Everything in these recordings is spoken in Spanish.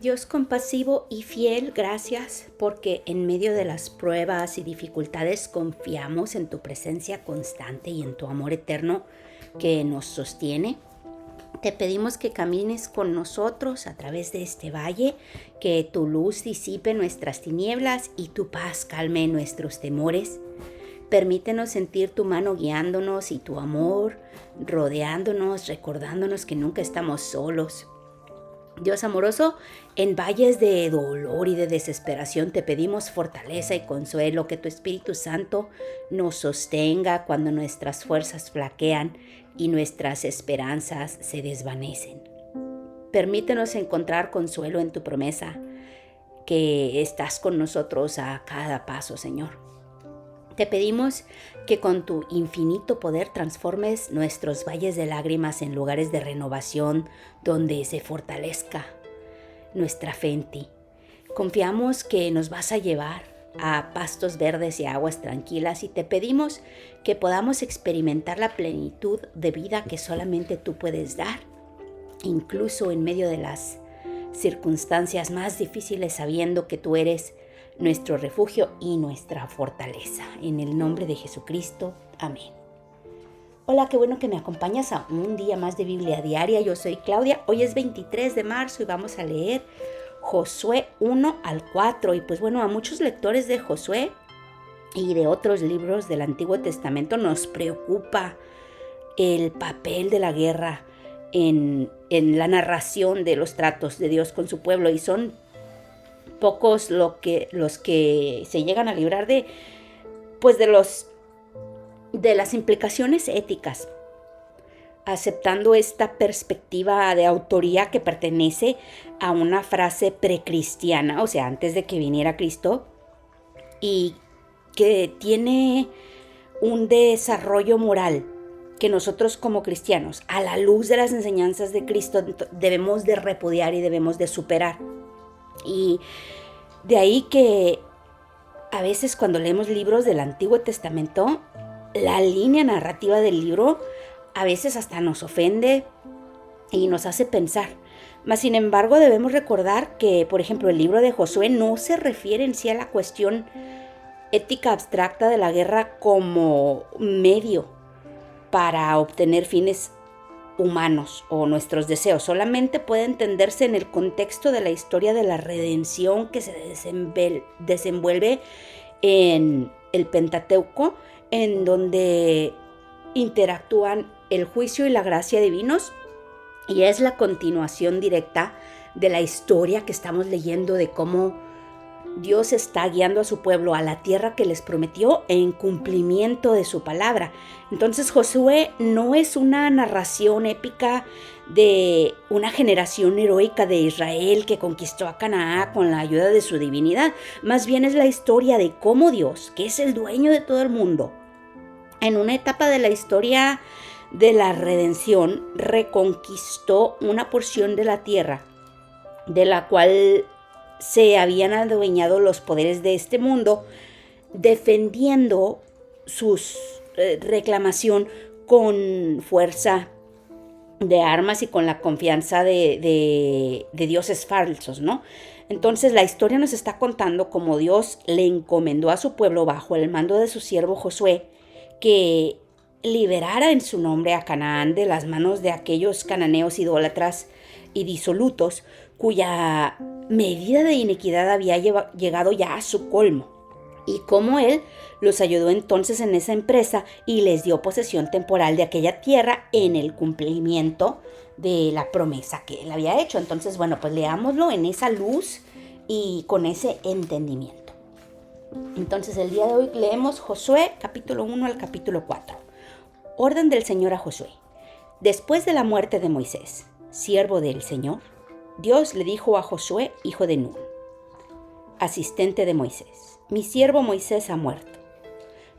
Dios compasivo y fiel, gracias porque en medio de las pruebas y dificultades confiamos en tu presencia constante y en tu amor eterno que nos sostiene. Te pedimos que camines con nosotros a través de este valle, que tu luz disipe nuestras tinieblas y tu paz calme nuestros temores. Permítenos sentir tu mano guiándonos y tu amor rodeándonos, recordándonos que nunca estamos solos. Dios amoroso, en valles de dolor y de desesperación te pedimos fortaleza y consuelo, que tu Espíritu Santo nos sostenga cuando nuestras fuerzas flaquean y nuestras esperanzas se desvanecen. Permítenos encontrar consuelo en tu promesa, que estás con nosotros a cada paso, Señor. Te pedimos que con tu infinito poder transformes nuestros valles de lágrimas en lugares de renovación donde se fortalezca nuestra fe en ti. Confiamos que nos vas a llevar a pastos verdes y aguas tranquilas y te pedimos que podamos experimentar la plenitud de vida que solamente tú puedes dar, incluso en medio de las circunstancias más difíciles, sabiendo que tú eres nuestro refugio y nuestra fortaleza. En el nombre de Jesucristo. Amén. Hola, qué bueno que me acompañas a un día más de Biblia Diaria. Yo soy Claudia. Hoy es 23 de marzo y vamos a leer Josué 1 al 4. Y pues bueno, a muchos lectores de Josué y de otros libros del Antiguo Testamento nos preocupa el papel de la guerra en la narración de los tratos de Dios con su pueblo, y son pocos los que se llegan a librar de las implicaciones éticas, aceptando esta perspectiva de autoría que pertenece a una frase precristiana, o sea, antes de que viniera Cristo, y que tiene un desarrollo moral que nosotros como cristianos, a la luz de las enseñanzas de Cristo, debemos de repudiar y debemos de superar. Y de ahí que a veces cuando leemos libros del Antiguo Testamento, la línea narrativa del libro a veces hasta nos ofende y nos hace pensar. Mas sin embargo debemos recordar que, por ejemplo, el libro de Josué no se refiere en sí a la cuestión ética abstracta de la guerra como medio para obtener fines humanos o nuestros deseos. Solamente puede entenderse en el contexto de la historia de la redención que se desenvuelve en el Pentateuco, en donde interactúan el juicio y la gracia divinos, y es la continuación directa de la historia que estamos leyendo de cómo Dios está guiando a su pueblo a la tierra que les prometió en cumplimiento de su palabra. Entonces Josué no es una narración épica de una generación heroica de Israel que conquistó a Canaán con la ayuda de su divinidad. Más bien es la historia de cómo Dios, que es el dueño de todo el mundo, en una etapa de la historia de la redención, reconquistó una porción de la tierra de la cual se habían adueñado los poderes de este mundo, defendiendo su reclamación con fuerza de armas y con la confianza de dioses falsos, ¿no? Entonces la historia nos está contando cómo Dios le encomendó a su pueblo bajo el mando de su siervo Josué que liberara en su nombre a Canaán de las manos de aquellos cananeos idólatras y disolutos, cuya medida de iniquidad había llegado ya a su colmo, y cómo él los ayudó entonces en esa empresa y les dio posesión temporal de aquella tierra en el cumplimiento de la promesa que él había hecho. Entonces, bueno, pues leámoslo en esa luz y con ese entendimiento. Entonces, el día de hoy leemos Josué capítulo 1 al capítulo 4. Orden del Señor a Josué. Después de la muerte de Moisés, siervo del Señor, Dios le dijo a Josué, hijo de Nun, asistente de Moisés: mi siervo Moisés ha muerto.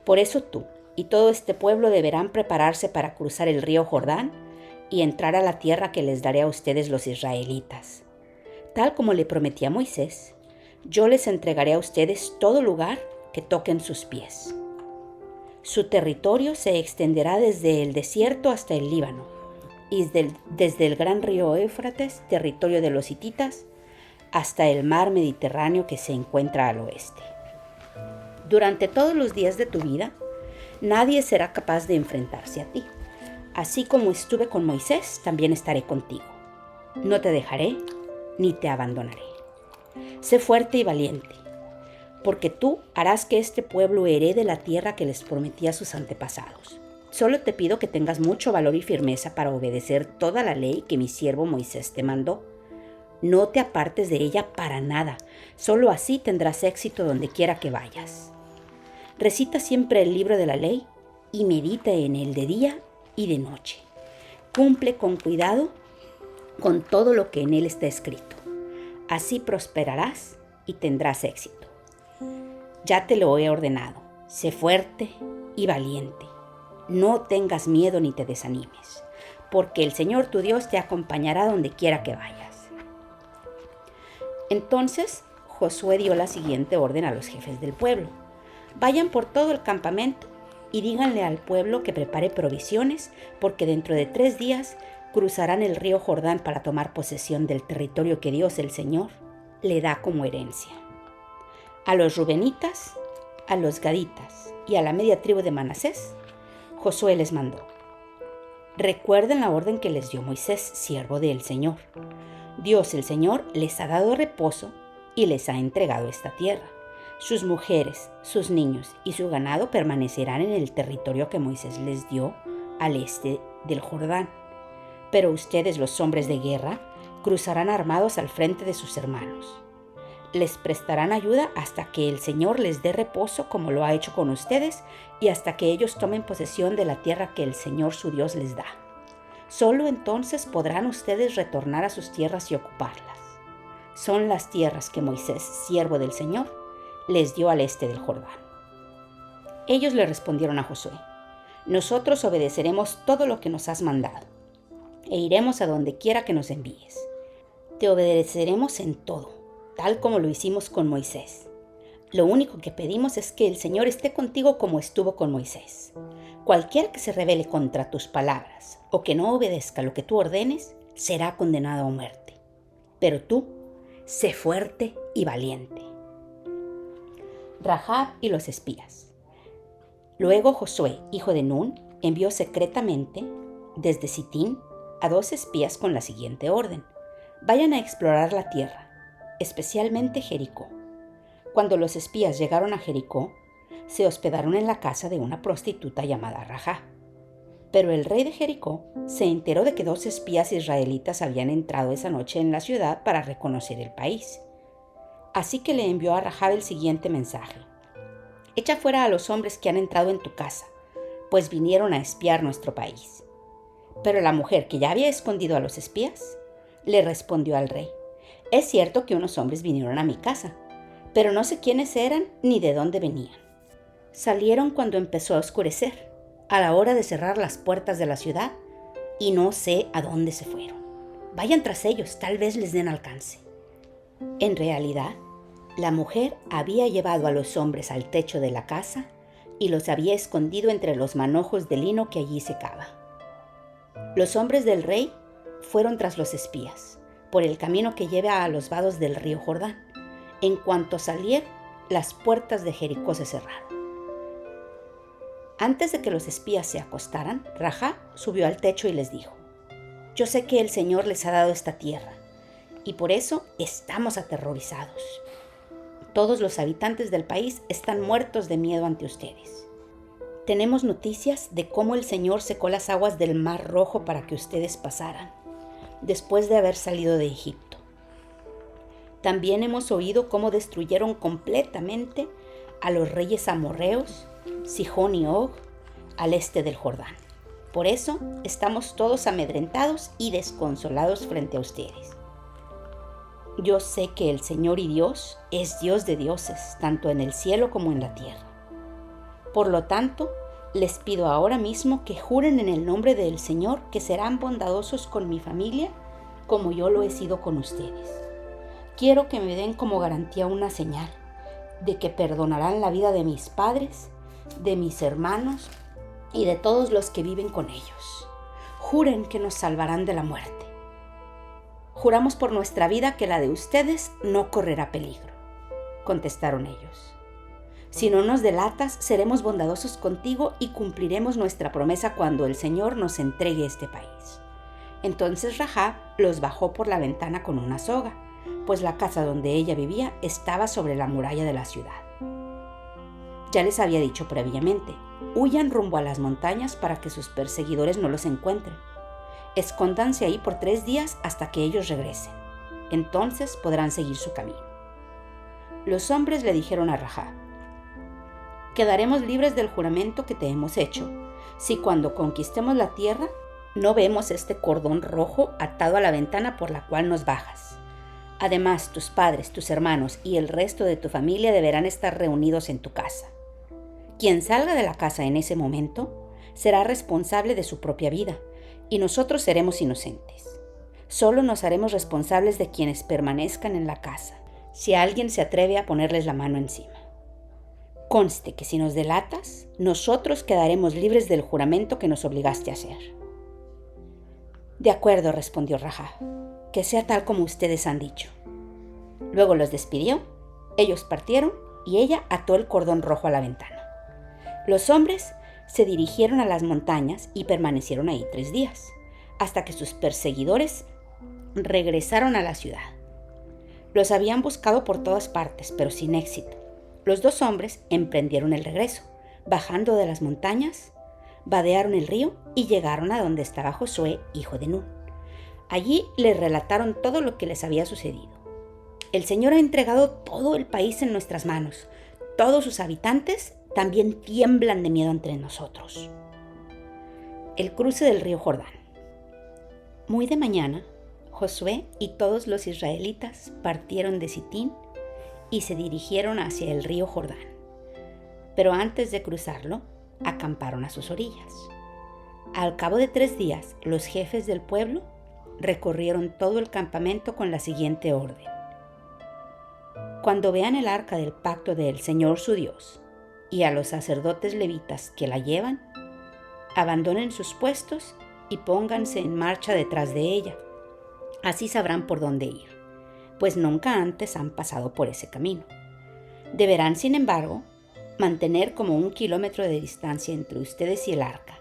Por eso tú y todo este pueblo deberán prepararse para cruzar el río Jordán y entrar a la tierra que les daré a ustedes los israelitas. Tal como le prometí a Moisés, yo les entregaré a ustedes todo lugar que toquen sus pies. Su territorio se extenderá desde el desierto hasta el Líbano, y desde el gran río Éufrates, territorio de los hititas, hasta el mar Mediterráneo que se encuentra al oeste. Durante todos los días de tu vida, nadie será capaz de enfrentarse a ti. Así como estuve con Moisés, también estaré contigo. No te dejaré ni te abandonaré. Sé fuerte y valiente, porque tú harás que este pueblo herede la tierra que les prometí a sus antepasados. Solo te pido que tengas mucho valor y firmeza para obedecer toda la ley que mi siervo Moisés te mandó. No te apartes de ella para nada, solo así tendrás éxito donde quiera que vayas. Recita siempre el libro de la ley y medita en él de día y de noche. Cumple con cuidado con todo lo que en él está escrito. Así prosperarás y tendrás éxito. Ya te lo he ordenado. Sé fuerte y valiente. No tengas miedo ni te desanimes, porque el Señor tu Dios te acompañará donde quiera que vayas. Entonces Josué dio la siguiente orden a los jefes del pueblo. Vayan por todo el campamento y díganle al pueblo que prepare provisiones, porque dentro de 3 días cruzarán el río Jordán para tomar posesión del territorio que Dios, el Señor, le da como herencia. A los rubenitas, a los gaditas y a la media tribu de Manasés, Josué les mandó: recuerden la orden que les dio Moisés, siervo del Señor. Dios, el Señor, les ha dado reposo y les ha entregado esta tierra. Sus mujeres, sus niños y su ganado permanecerán en el territorio que Moisés les dio al este del Jordán. Pero ustedes, los hombres de guerra, cruzarán armados al frente de sus hermanos. Les prestarán ayuda hasta que el Señor les dé reposo, como lo ha hecho con ustedes, y hasta que ellos tomen posesión de la tierra que el Señor su Dios les da. Solo entonces podrán ustedes retornar a sus tierras y ocuparlas. Son las tierras que Moisés, siervo del Señor, les dio al este del Jordán. Ellos le respondieron a Josué: nosotros obedeceremos todo lo que nos has mandado, e iremos a donde quiera que nos envíes. Te obedeceremos en todo, tal como lo hicimos con Moisés. Lo único que pedimos es que el Señor esté contigo como estuvo con Moisés. Cualquiera que se rebele contra tus palabras o que no obedezca lo que tú ordenes, será condenado a muerte. Pero tú, sé fuerte y valiente. Rahab y los espías. Luego Josué, hijo de Nun, envió secretamente desde Sitín a 2 espías con la siguiente orden: vayan a explorar la tierra, especialmente Jericó. Cuando los espías llegaron a Jericó, se hospedaron en la casa de una prostituta llamada Rahab. Pero el rey de Jericó se enteró de que 2 espías israelitas habían entrado esa noche en la ciudad para reconocer el país. Así que le envió a Rahab el siguiente mensaje: echa fuera a los hombres que han entrado en tu casa, pues vinieron a espiar nuestro país. Pero la mujer, que ya había escondido a los espías, le respondió al rey: es cierto que unos hombres vinieron a mi casa, pero no sé quiénes eran ni de dónde venían. Salieron cuando empezó a oscurecer, a la hora de cerrar las puertas de la ciudad, y no sé a dónde se fueron. Vayan tras ellos, tal vez les den alcance. En realidad, la mujer había llevado a los hombres al techo de la casa y los había escondido entre los manojos de lino que allí secaba. Los hombres del rey fueron tras los espías, por el camino que lleva a los vados del río Jordán. En cuanto salieron, las puertas de Jericó se cerraron. Antes de que los espías se acostaran, Rahab subió al techo y les dijo: yo sé que el Señor les ha dado esta tierra, y por eso estamos aterrorizados. Todos los habitantes del país están muertos de miedo ante ustedes. Tenemos noticias de cómo el Señor secó las aguas del Mar Rojo para que ustedes pasaran, después de haber salido de Egipto. También hemos oído cómo destruyeron completamente a los reyes amorreos, Sihón y Og, al este del Jordán. Por eso estamos todos amedrentados y desconsolados frente a ustedes. Yo sé que el Señor y Dios es Dios de dioses, tanto en el cielo como en la tierra. Por lo tanto, les pido ahora mismo que juren en el nombre del Señor que serán bondadosos con mi familia como yo lo he sido con ustedes. Quiero que me den como garantía una señal de que perdonarán la vida de mis padres, de mis hermanos y de todos los que viven con ellos. Juren que nos salvarán de la muerte. «Juramos por nuestra vida que la de ustedes no correrá peligro», contestaron ellos. «Si no nos delatas, seremos bondadosos contigo y cumpliremos nuestra promesa cuando el Señor nos entregue este país». Entonces Rahab los bajó por la ventana con una soga, pues la casa donde ella vivía estaba sobre la muralla de la ciudad. Ya les había dicho previamente, huyan rumbo a las montañas para que sus perseguidores no los encuentren. Escóndanse ahí por 3 días hasta que ellos regresen. Entonces podrán seguir su camino. Los hombres le dijeron a Rahab: «Quedaremos libres del juramento que te hemos hecho, si cuando conquistemos la tierra no vemos este cordón rojo atado a la ventana por la cual nos bajas. Además, tus padres, tus hermanos y el resto de tu familia deberán estar reunidos en tu casa. Quien salga de la casa en ese momento será responsable de su propia vida, y nosotros seremos inocentes. Solo nos haremos responsables de quienes permanezcan en la casa, si alguien se atreve a ponerles la mano encima. Conste que si nos delatas, nosotros quedaremos libres del juramento que nos obligaste a hacer». «De acuerdo», respondió Rahab, «que sea tal como ustedes han dicho». Luego los despidió, ellos partieron y ella ató el cordón rojo a la ventana. Los hombres se dirigieron a las montañas y permanecieron ahí 3 días, hasta que sus perseguidores regresaron a la ciudad. Los habían buscado por todas partes, pero sin éxito. Los 2 hombres emprendieron el regreso, bajando de las montañas, vadearon el río y llegaron a donde estaba Josué, hijo de Nun. Allí le relataron todo lo que les había sucedido. «El Señor ha entregado todo el país en nuestras manos. Todos sus habitantes también tiemblan de miedo entre nosotros». El cruce del río Jordán. Muy de mañana, Josué y todos los israelitas partieron de Sitín y se dirigieron hacia el río Jordán. Pero antes de cruzarlo, acamparon a sus orillas. Al cabo de 3 días, los jefes del pueblo recorrieron todo el campamento con la siguiente orden: «Cuando vean el arca del pacto del Señor su Dios y a los sacerdotes levitas que la llevan, abandonen sus puestos y pónganse en marcha detrás de ella. Así sabrán por dónde ir, pues nunca antes han pasado por ese camino. Deberán, sin embargo, mantener como 1 kilómetro de distancia entre ustedes y el arca.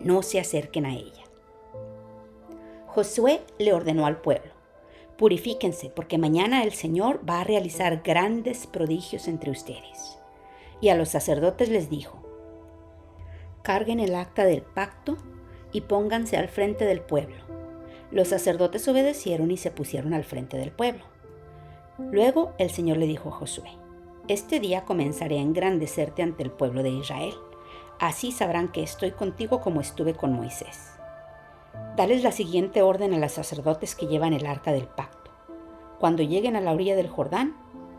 No se acerquen a ella». Josué le ordenó al pueblo: «Purifíquense, porque mañana el Señor va a realizar grandes prodigios entre ustedes». Y a los sacerdotes les dijo: «Carguen el acta del pacto y pónganse al frente del pueblo». Los sacerdotes obedecieron y se pusieron al frente del pueblo. Luego el Señor le dijo a Josué: «Este día comenzaré a engrandecerte ante el pueblo de Israel. Así sabrán que estoy contigo como estuve con Moisés. Dales la siguiente orden a los sacerdotes que llevan el arca del pacto. Cuando lleguen a la orilla del Jordán,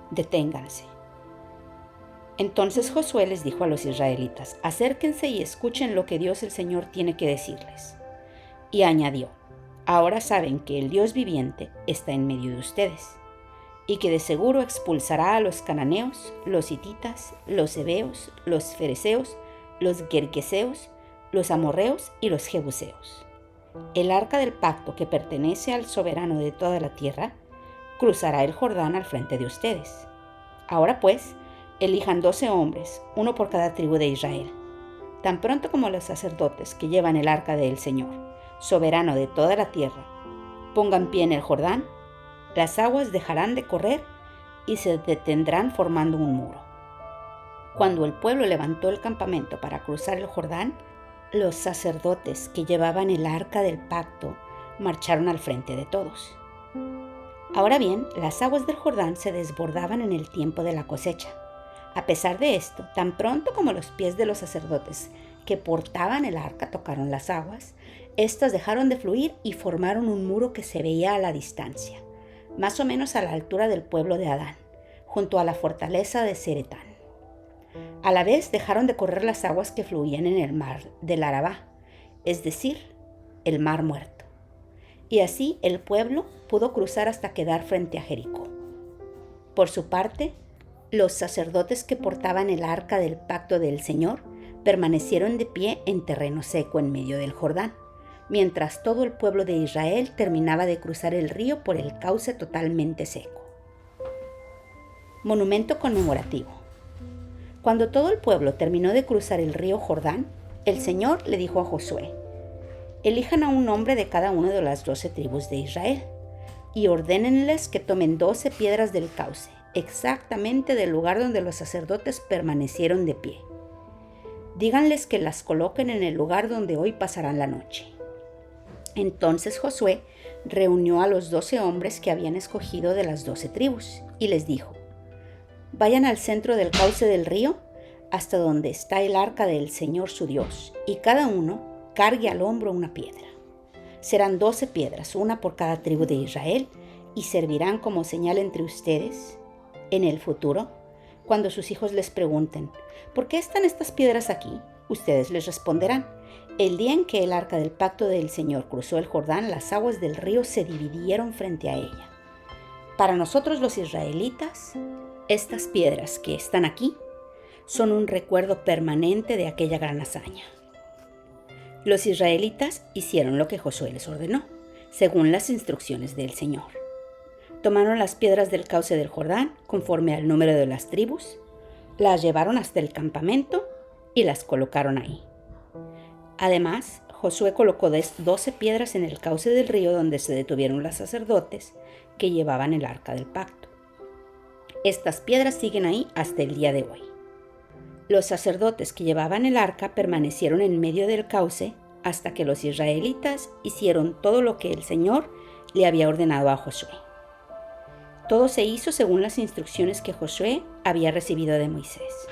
deténganse». Entonces Josué les dijo a los israelitas: «Acérquense y escuchen lo que Dios el Señor tiene que decirles». Y añadió: «Ahora saben que el Dios viviente está en medio de ustedes, y que de seguro expulsará a los cananeos, los hititas, los heveos, los fereceos, los gergeseos, los amorreos y los jebuseos. El arca del pacto, que pertenece al soberano de toda la tierra, cruzará el Jordán al frente de ustedes. Ahora pues, elijan 12 hombres, uno por cada tribu de Israel. Tan pronto como los sacerdotes que llevan el arca del Señor, soberano de toda la tierra, pongan pie en el Jordán, las aguas dejarán de correr y se detendrán formando un muro». Cuando el pueblo levantó el campamento para cruzar el Jordán, los sacerdotes que llevaban el arca del pacto marcharon al frente de todos. Ahora bien, las aguas del Jordán se desbordaban en el tiempo de la cosecha. A pesar de esto, tan pronto como los pies de los sacerdotes que portaban el arca tocaron las aguas, éstas dejaron de fluir y formaron un muro que se veía a la distancia, más o menos a la altura del pueblo de Adán, junto a la fortaleza de Zeretán. A la vez dejaron de correr las aguas que fluían en el mar del Arabá, es decir, el mar muerto. Y así el pueblo pudo cruzar hasta quedar frente a Jericó. Por su parte, los sacerdotes que portaban el arca del pacto del Señor permanecieron de pie en terreno seco en medio del Jordán, mientras todo el pueblo de Israel terminaba de cruzar el río por el cauce totalmente seco. Monumento conmemorativo. Cuando todo el pueblo terminó de cruzar el río Jordán, el Señor le dijo a Josué: elijan a un hombre de cada una de las 12 tribus de Israel y ordénenles que tomen 12 piedras del cauce, exactamente del lugar donde los sacerdotes permanecieron de pie. Díganles que las coloquen en el lugar donde hoy pasarán la noche. Entonces Josué reunió a los 12 hombres que habían escogido de las 12 tribus y les dijo: vayan al centro del cauce del río hasta donde está el arca del Señor su Dios, y cada uno cargue al hombro una piedra. Serán 12 piedras, una por cada tribu de Israel, y servirán como señal entre ustedes. En el futuro, cuando sus hijos les pregunten: ¿por qué están estas piedras aquí?, ustedes les responderán: el día en que el arca del pacto del Señor cruzó el Jordán, las aguas del río se dividieron frente a ella. Para nosotros los israelitas, estas piedras que están aquí son un recuerdo permanente de aquella gran hazaña. Los israelitas hicieron lo que Josué les ordenó, según las instrucciones del Señor. Tomaron las piedras del cauce del Jordán, conforme al número de las tribus, las llevaron hasta el campamento y las colocaron ahí. Además, Josué colocó 12 piedras en el cauce del río donde se detuvieron los sacerdotes que llevaban el arca del pacto. Estas piedras siguen ahí hasta el día de hoy. Los sacerdotes que llevaban el arca permanecieron en medio del cauce hasta que los israelitas hicieron todo lo que el Señor le había ordenado a Josué. Todo se hizo según las instrucciones que Josué había recibido de Moisés.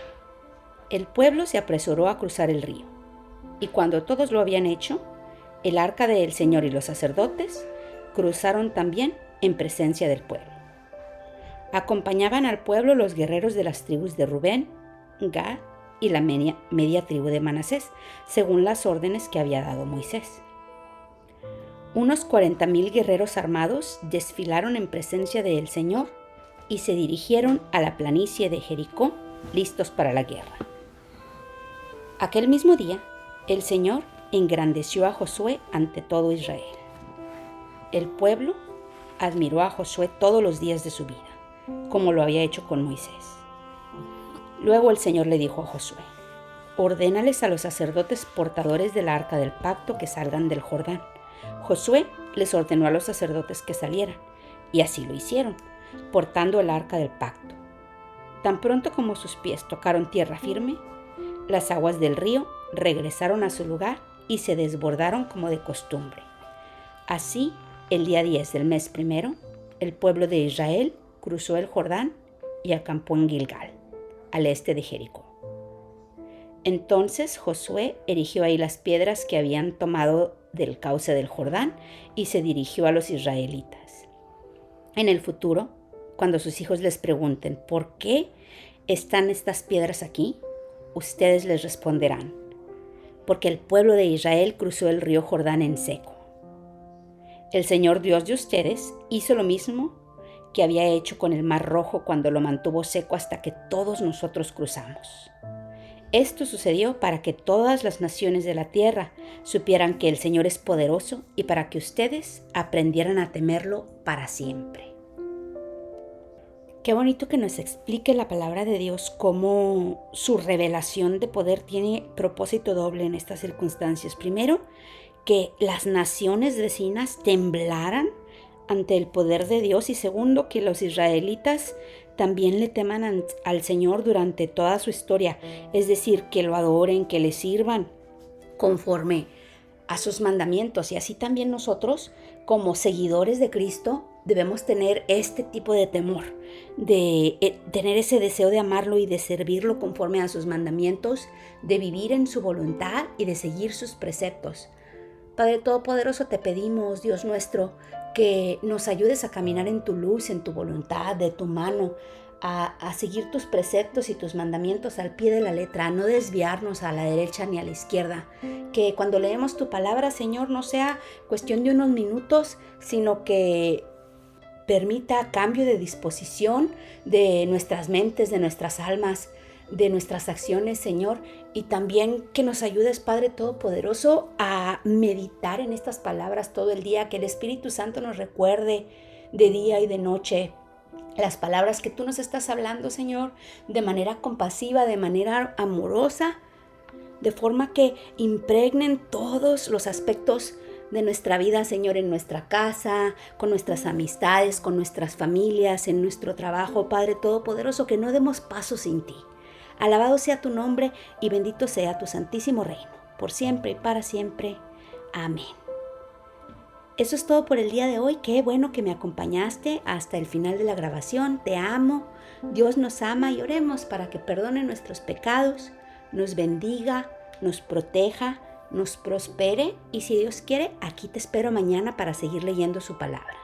El pueblo se apresuró a cruzar el río, y cuando todos lo habían hecho, el arca del Señor y los sacerdotes cruzaron también en presencia del pueblo. Acompañaban al pueblo los guerreros de las tribus de Rubén, Gad y la media tribu de Manasés, según las órdenes que había dado Moisés. Unos 40,000 guerreros armados desfilaron en presencia del Señor y se dirigieron a la planicie de Jericó, listos para la guerra. Aquel mismo día, el Señor engrandeció a Josué ante todo Israel. El pueblo admiró a Josué todos los días de su vida, como lo había hecho con Moisés. Luego el Señor le dijo a Josué: ordénales a los sacerdotes portadores del arca del pacto que salgan del Jordán. Josué les ordenó a los sacerdotes que salieran, y así lo hicieron, portando el arca del pacto. Tan pronto como sus pies tocaron tierra firme, las aguas del río regresaron a su lugar y se desbordaron como de costumbre. Así, el día 10 del mes primero, el pueblo de Israel cruzó el Jordán y acampó en Gilgal, al este de Jericó. Entonces Josué erigió ahí las piedras que habían tomado del cauce del Jordán y se dirigió a los israelitas. En el futuro, cuando sus hijos les pregunten: ¿por qué están estas piedras aquí?, ustedes les responderán: porque el pueblo de Israel cruzó el río Jordán en seco. El Señor Dios de ustedes hizo lo mismo que había hecho con el Mar Rojo cuando lo mantuvo seco hasta que todos nosotros cruzamos. Esto sucedió para que todas las naciones de la tierra supieran que el Señor es poderoso y para que ustedes aprendieran a temerlo para siempre. Qué bonito que nos explique la palabra de Dios cómo su revelación de poder tiene propósito doble en estas circunstancias. Primero, que las naciones vecinas temblaran ante el poder de Dios, y segundo, que los israelitas también le teman al Señor durante toda su historia, es decir, que lo adoren, que le sirvan conforme a sus mandamientos. Y así también nosotros, como seguidores de Cristo, debemos tener este tipo de temor, de tener ese deseo de amarlo y de servirlo conforme a sus mandamientos, de vivir en su voluntad y de seguir sus preceptos. Padre Todopoderoso, te pedimos, Dios nuestro, que nos ayudes a caminar en tu luz, en tu voluntad, de tu mano, a seguir tus preceptos y tus mandamientos al pie de la letra, a no desviarnos a la derecha ni a la izquierda. Que cuando leemos tu palabra, Señor, no sea cuestión de unos minutos, sino que permita cambio de disposición de nuestras mentes, de nuestras almas, de nuestras acciones, Señor, y también que nos ayudes, Padre Todopoderoso, a meditar en estas palabras todo el día, que el Espíritu Santo nos recuerde de día y de noche las palabras que tú nos estás hablando, Señor, de manera compasiva, de manera amorosa, de forma que impregnen todos los aspectos de nuestra vida, Señor, en nuestra casa, con nuestras amistades, con nuestras familias, en nuestro trabajo, Padre Todopoderoso, que no demos paso sin ti. Alabado sea tu nombre y bendito sea tu santísimo reino, por siempre y para siempre. Amén. Eso es todo por el día de hoy. Qué bueno que me acompañaste hasta el final de la grabación. Te amo. Dios nos ama y oremos para que perdone nuestros pecados, nos bendiga, nos proteja, nos prospere y si Dios quiere, aquí te espero mañana para seguir leyendo su palabra.